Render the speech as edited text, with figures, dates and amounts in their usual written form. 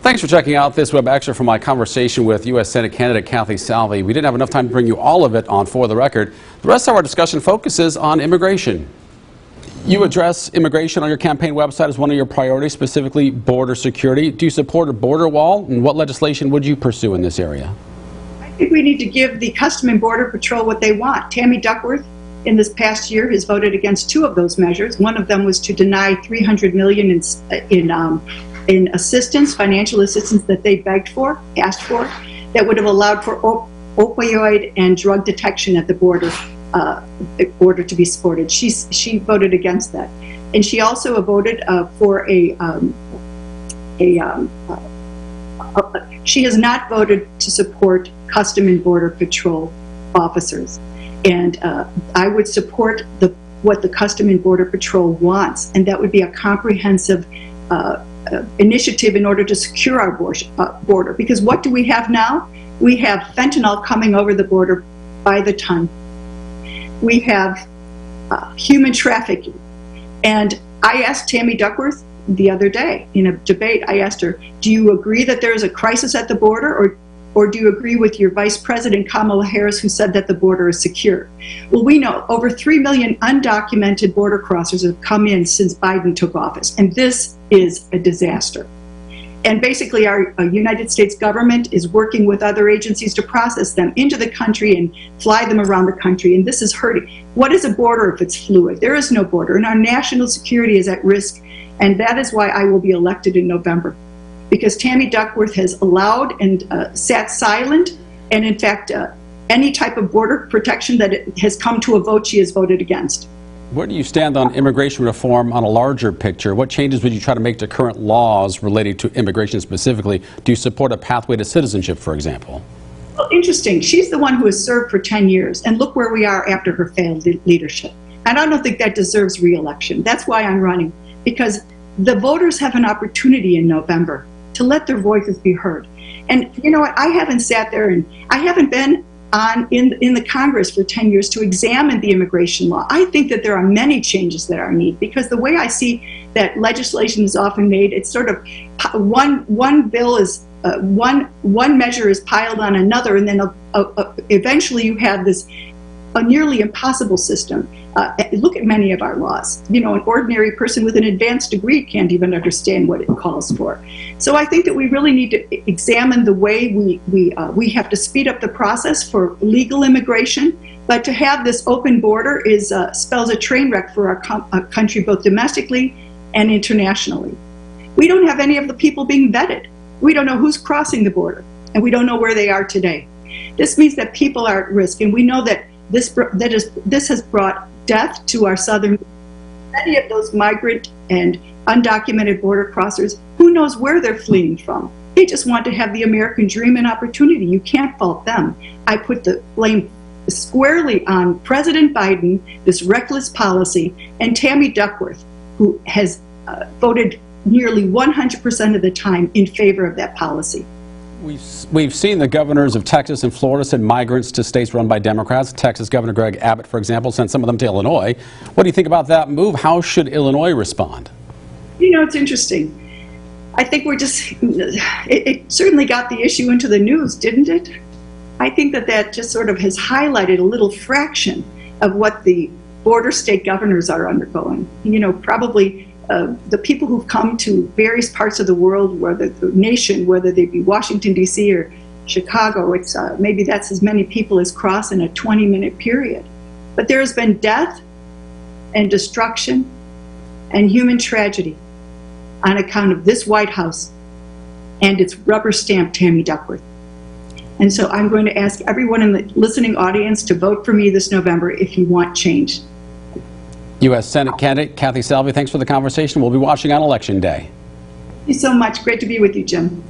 Thanks for checking out this web extra from my conversation with U.S. Senate candidate Kathy Salvi. We didn't have enough time to bring you all of it on For the Record. The rest of our discussion focuses on immigration. You address immigration on your campaign website as one of your priorities, specifically border security. Do you support a border wall, and what legislation would you pursue in this area? I think we need to give the Customs and Border Patrol what they want. Tammy Duckworth in this past year has voted against two of those measures. One of them was to deny $300 million in assistance, financial assistance that they asked for, that would have allowed for opioid and drug detection at the border to be supported. She voted against that, and she also voted for she has not voted to support Customs and Border Patrol officers, and I would support what the Customs and Border Patrol wants, and that would be a comprehensive initiative in order to secure our border. Because what do we have now? We have fentanyl coming over the border by the ton. We have human trafficking. And I asked Tammy Duckworth the other day in a debate, I asked her, do you agree that there is a crisis at the border, or do you agree with your Vice President Kamala Harris, who said that the border is secure? Well, we know over 3 million undocumented border crossers have come in since Biden took office, and this is a disaster. And basically our United States government is working with other agencies to process them into the country and fly them around the country, and this is hurting. What is a border if it's fluid? There is no border, and our national security is at risk, and that is why I will be elected in November. Because Tammy Duckworth has allowed and sat silent, and in fact, any type of border protection that it has come to a vote, she has voted against. Where do you stand on immigration reform on a larger picture? What changes would you try to make to current laws related to immigration specifically? Do you support a pathway to citizenship, for example? Well, interesting. She's the one who has served for 10 years, and look where we are after her failed leadership. And I don't think that deserves re-election. That's why I'm running, because the voters have an opportunity in November to let their voices be heard. And you know what, I haven't sat there and I haven't been in the Congress for 10 years to examine the immigration law. I think that there are many changes that are needed, because the way I see that legislation is often made, it's sort of one bill is one measure is piled on another, and then eventually you have this a nearly impossible system. Look at many of our laws. You know, an ordinary person with an advanced degree can't even understand what it calls for. So I think that we really need to examine the way we have to speed up the process for legal immigration, but to have this open border spells a train wreck for our country, both domestically and internationally. We don't have any of the people being vetted. We don't know who's crossing the border, and we don't know where they are today. This means that people are at risk, and we know that this has brought death to our southern. Many of those migrant and undocumented border crossers, who knows where they're fleeing from? They just want to have the American dream and opportunity. You can't fault them. I put the blame squarely on President Biden, this reckless policy, and Tammy Duckworth, who has voted nearly 100% of the time in favor of that policy. We've seen the governors of Texas and Florida send migrants to states run by Democrats. Texas Governor Greg Abbott, for example, sent some of them to Illinois. What do you think about that move? How should Illinois respond? You know, it's interesting. I think it certainly got the issue into the news, didn't it? I think that just sort of has highlighted a little fraction of what the border state governors are undergoing. You know, probably the people who've come to various parts of the world, whether the nation, whether they be Washington, D.C. or Chicago, it's maybe that's as many people as cross in a 20-minute period. But there has been death and destruction and human tragedy on account of this White House and its rubber-stamped Tammy Duckworth. And so I'm going to ask everyone in the listening audience to vote for me this November if you want change. U.S. Senate candidate Kathy Salvi, thanks for the conversation. We'll be watching on Election Day. Thank you so much. Great to be with you, Jim.